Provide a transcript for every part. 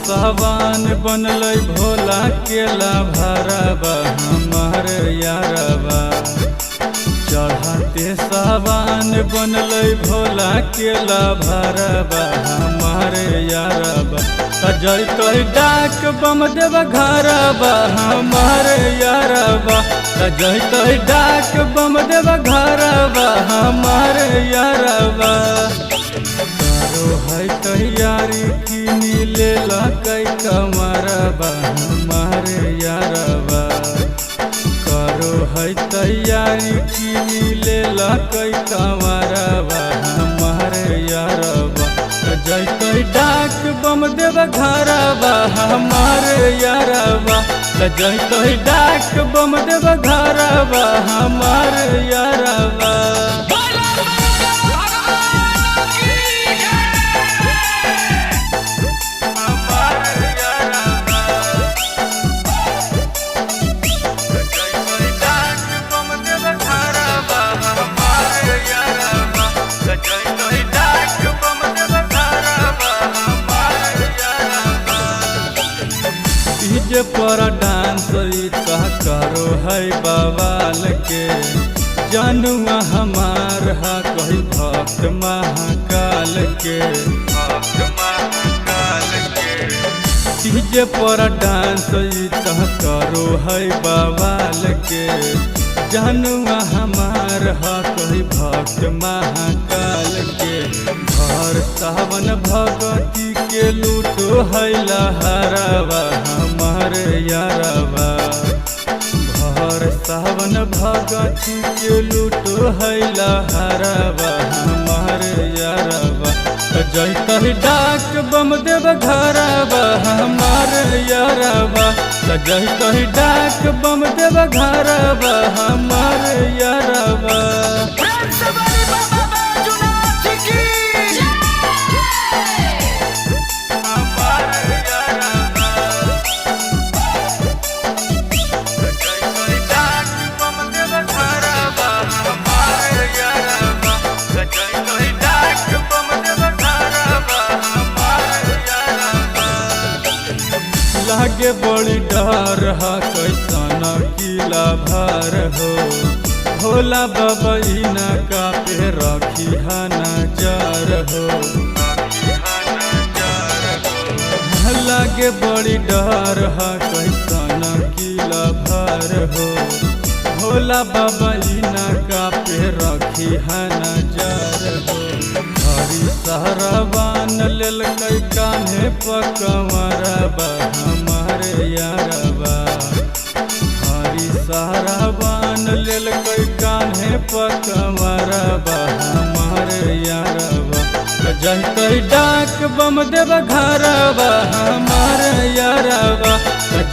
सावन बनल भोला केला भरबा हमार यारबा। चढ़ते सावन बनल भोला केला भरबा हमार यारबा। जैतो डाक बम देव घरबा हमार यारबा। जैतो डाक बम देव घरबा हमार यारबा। करो है तैयारी किनी लेला कई कमरबा हमार यारबा। करो है तैयारी किनी लेला कई कमरबा हमार यारबा। जैतो डाक बम देव घरबा हमार यारबा। जैतो डाक बम देव घरबा हमार यारबा। डीजे पर डांस करो है बवाल के। जानुआ हमार हा कही भक्त महाकाल के। डीजे पर डांस करो है बवाल के। जानुआ हमार हा कही भक्त महाकाल के। भर सावन भगती के लूटो है लहरबा हमार यारबा। भर सावन भगती के लूटो है लहरबा हमार यारबा। जैतो डाक बम देव घरबा हमार यारबा। जैतो डाक बम देव घरबा हमार यारबा। लागे बड़ी डर हा कैसन किला भर हो। भोला बाबा इना का पे रखी हा नजर हो। लागे बड़ी डर हा कैसन किला भर हो। भोला बाबा इना का पे रखी हा नजर हो। हरी सहरबान लेल कई कान्हे पकमरबा हमार यारबा। हरी सहरबान लेल कई कान्हे पकमरबा हमार यारबा। जैतो डाक बम देव घरबा हमार यारबा।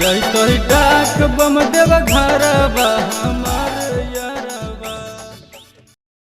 जैतो डाक बम देव घरबा हमार